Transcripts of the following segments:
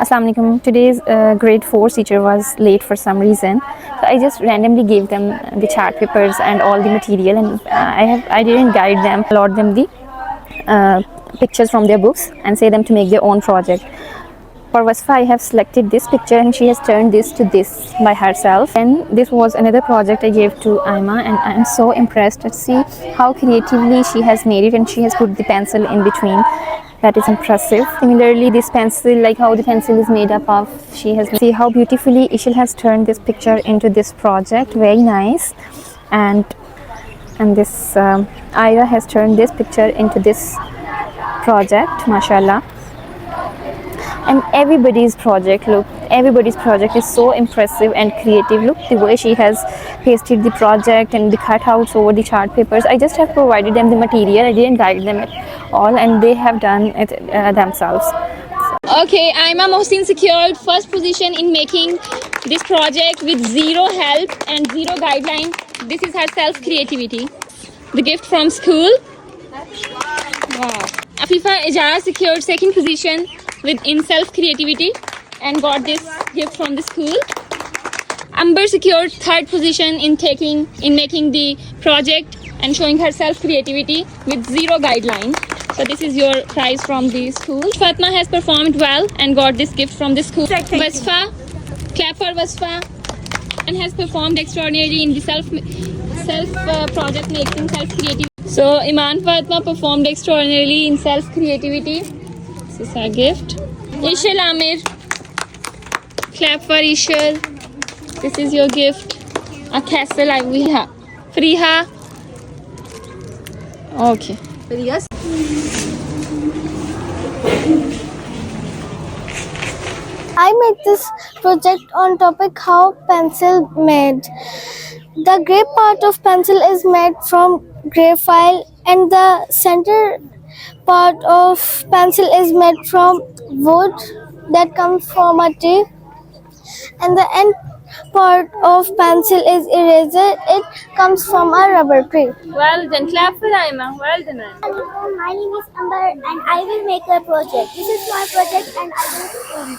Assalamu alaikum. Today's grade 4 teacher was late for some reason, so I just randomly gave them the chart papers and all the material, and I didn't guide them, allot them the pictures from their books and say them to make their own project. For Wasfa, I have selected this picture and she has turned this to this by herself. And this was another project I gave to Aima, and I am so impressed to see how creatively she has made it, and she has put the pencil in between. That is impressive. Similarly, this pencil, like how the pencil is made up of, she has see how beautifully Ishil has turned this picture into this project. Very nice. And this Ira has turned this picture into this project, mashallah. And everybody's project is so impressive and creative. Look, the way she has pasted the project and the cutouts over the chart papers. I just have provided them the material, I didn't guide them at all, and they have done it themselves. Okay, Aima Mohsin secured first position in making this project with zero help and zero guideline. This is her self creativity. The gift from school. Wow. Afifa Ijaz secured second position in self creativity and got this gift from the school. Amber secured third position in making the project and showing her self creativity with zero guideline. So this is your prize from the school. Fatma has performed well and got this gift from the school. Wasfa, clap for Wasfa, and has performed extraordinarily in the self project making, self creativity. So Iman Fatma performed extraordinarily in self creativity. This is our gift. Ishal Amir, clap for Ishal. This is your gift. A castle we have. Friha. Okay. Yes. I made this project on topic how pencil made. The gray part of pencil is made from graphite, and the center part of pencil is made from wood that comes from a tree, and the end part of pencil is eraser. It comes from a rubber tree. Well done. Clap for Aima. Well done, Hello, my name is Amber and I will make a project. This is my project and I will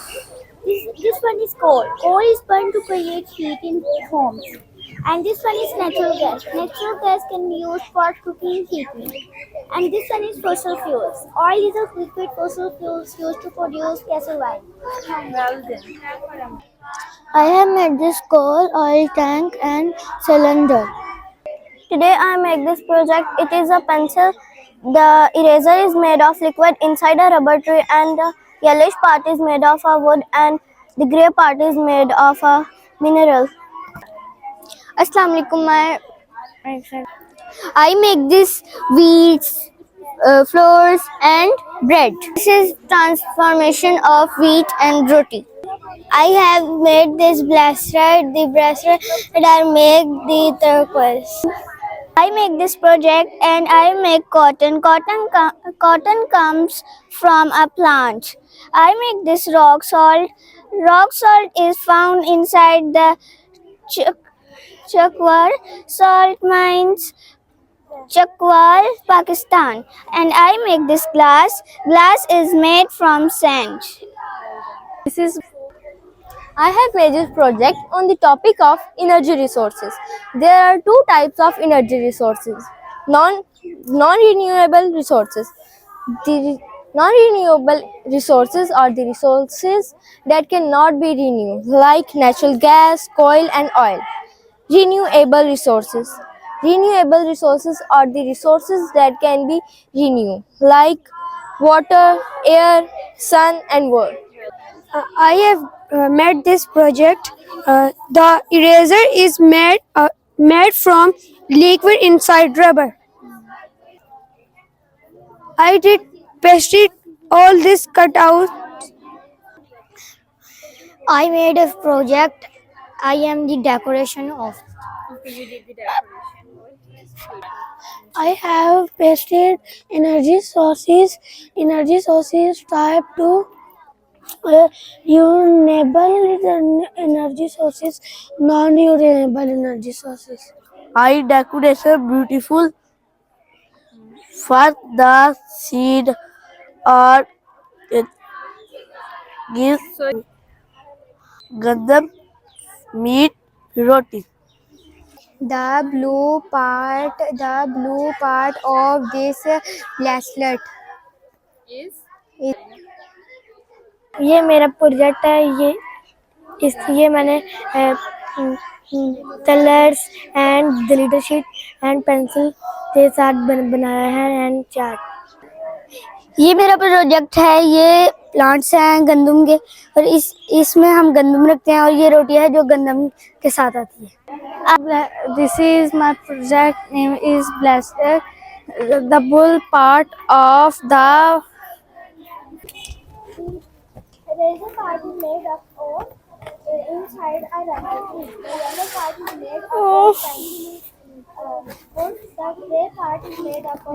this one is coal. Coal is burned to create heat in homes. And this one is natural gas. Natural gas can be used for cooking heating. And this one is fossil fuels. Oil is a liquid fossil fuels used to produce gasoline. Well done. I have made this coal, oil tank and cylinder. Today I make this project. It is a pencil. The eraser is made of liquid inside a rubber tree, and the yellowish part is made of a wood, and the grey part is made of a mineral. Assalamu alaikum. I make this wheats, flours and bread. This is transformation of wheat and roti. I have made this bracelet. The bracelet that I make the turquoise. I make this project and I make cotton. Cotton comes from a plant. I make this rock salt. Rock salt is found inside the Chakwar salt mines, Chakwar, Pakistan. And I make this glass. Glass is made from sand. I have made this project on the topic of energy resources. There are two types of energy resources: non-renewable resources. The non-renewable resources are the resources that cannot be renewed, like natural gas, coal, and oil. Renewable resources. Renewable resources are the resources that can be renewed, like water, air, sun, and wood. I have made this project. The eraser is made from liquid inside rubber. I did pasted all this cut out. I made a project. I am the decoration of. I have pasted energy sources. Energy sources type to renewable energy sources, non-renewable energy sources. I decorated beautiful for the seed or gives gandam meat roti. The blue part of this bracelet is ये मेरा project है। ये मैंने colours and glitter sheet and pencil के साथ बनाया है and chart. ये मेरा प्रोजेक्ट है। ये प्लांट्स हैं गंदम के और इसमें हम गंदम रखते हैं और ये रोटियां है जो गंदम के साथ आती है। This is my project name is blessed the bull part of the There is a part is made up of inside a rubber tree. The yellow part is made up of tiny wood. The gray part is made up of